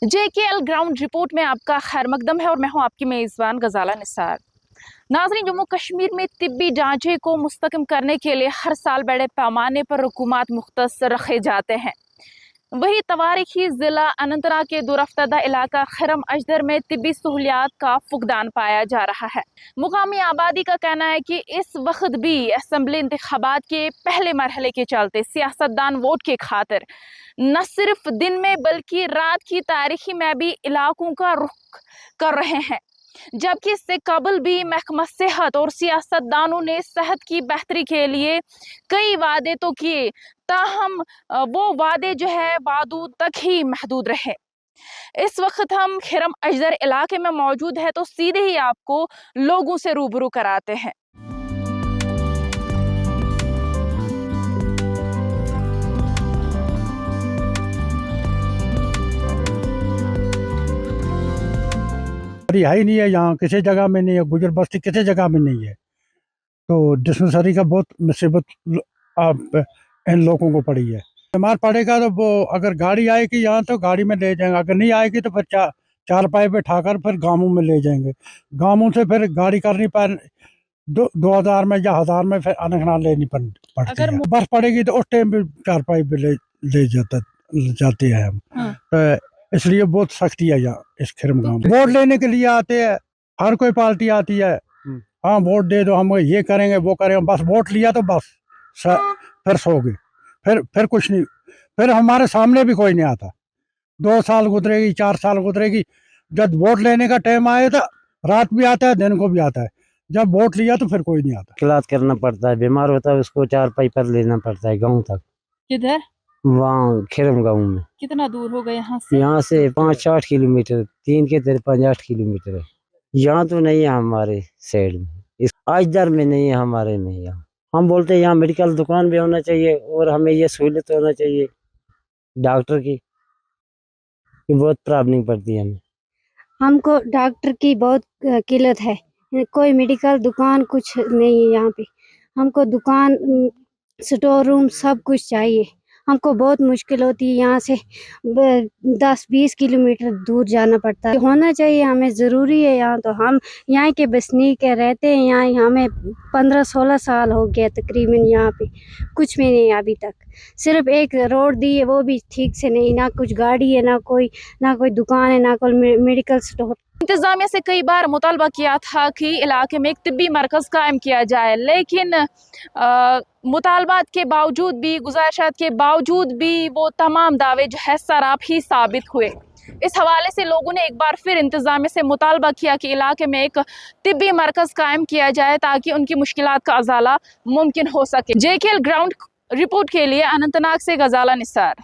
JKL ground report में आपका खैर मकदम है और मैं हूं आपकी मेज़बान गजाला निसार। नाज़रीन, जम्मू कश्मीर में तिब्बी ढांचे को मुस्तकम करने के लिए हर साल बड़े पैमाने पर रुकूमात मुख्तस रखे जाते हैं। वही तवारीखी ज़िला अनंतनाग के दूरअफ्तादा इलाका खरम अजदर में तिब्बी सहूलियात का फुकदान पाया जा रहा है। मुकामी आबादी का कहना है कि इस वक्त भी असम्बली इंतखाबात के पहले मरहले के चलते सियासतदान वोट के खातिर न सिर्फ दिन में बल्कि रात की तारीखी में भी इलाकों का रुख कर रहे हैं, जबकि इससे कबल भी महकमा सेहत और सियासतदानों ने सेहत की बेहतरी के लिए कई वादे तो किए, ताहम वो वादे जो है वादों तक ही महदूद रहे। इस वक्त हम खरम अजदर इलाके में मौजूद है, तो सीधे ही आपको लोगों से रूबरू कराते हैं। रिहाई नहीं है, यहाँ किसी जगह में नहीं है, गुजर बस्ती किसी जगह में नहीं है। तो डिस्पेंसरी का बहुत मुसीबत इन लोगों को पड़ी है। बीमार पड़ेगा तो वो अगर गाड़ी आएगी यहाँ तो गाड़ी में ले जाएंगे, अगर नहीं आएगी तो फिर चार पाए पे ठाकर फिर गांवों में ले जाएंगे। गांवों से फिर गाड़ी करनी पर 2000 में या 1000 में फिर अनखना लेनी पड़ती है। बर्फ पड़ेगी तो उस टाइम भी चार पाई पे ले जाते हैं हम। तो इसलिए बहुत सख्ती है यहाँ इस खिरम गाँव में। वोट लेने के लिए आते हैं, हर कोई पार्टी आती है, हाँ वोट दे दो, हम ये करेंगे वो करेंगे, बस वोट लिया तो बस फिर सो गए, फिर कुछ नहीं। फिर हमारे सामने भी कोई नहीं आता। 2 साल गुजरेगी, 4 साल गुजरेगी, जब वोट लेने का टाइम आए तो रात भी आता है, दिन को भी आता है। जब वोट लिया तो फिर कोई नहीं आता। इलाज करना पड़ता है, बीमार होता है उसको 4 पाई पर लेना पड़ता है गाँव तक। किधर? वहाँ खिरम गाँव में। कितना दूर होगा यहाँ से? यहाँ से 5-8 किलोमीटर, 3 के तरफ 5-8 किलोमीटर है। यहाँ तो नहीं है हमारे साइड में, इस अजदर में नहीं है, हमारे में यहाँ। हम बोलते हैं यहाँ मेडिकल दुकान भी होना चाहिए और हमें ये सहूलियत होना चाहिए डॉक्टर की, बहुत प्रॉब्लम पड़ती है हमें। हमको डॉक्टर की बहुत किल्लत है, कोई मेडिकल दुकान कुछ नहीं है यहाँ पे। हमको दुकान, स्टोर रूम सब कुछ चाहिए। हमको बहुत मुश्किल होती है, यहाँ से 10-20 किलोमीटर दूर जाना पड़ता है। होना चाहिए, हमें ज़रूरी है यहाँ। तो हम यहाँ के बसनीक रहते हैं यहाँ, हमें 15-16 साल हो गया तकरीबन। यहाँ पे कुछ भी नहीं अभी तक, सिर्फ एक रोड दी है वो भी ठीक से नहीं, ना कुछ गाड़ी है, ना कोई दुकान है, ना कोई मेडिकल स्टोर। इंतजामिया से कई बार मुतालबा किया था कि इलाके में एक तिब्बी मरकज़ कायम किया जाए, लेकिन मुतालबात के बावजूद भी, गुजारिशात के बावजूद भी वो तमाम दावे जो है सराप ही साबित हुए। इस हवाले से लोगों ने एक बार फिर इंतजामिया से मुतालबा किया कि इलाके में एक तिब्बी मरकज़ कायम किया जाए ताकि उनकी मुश्किलात का अजाला मुमकिन हो सके। JKL ग्राउंड रिपोर्ट के लिए अनंतनाग से गजाला निसार।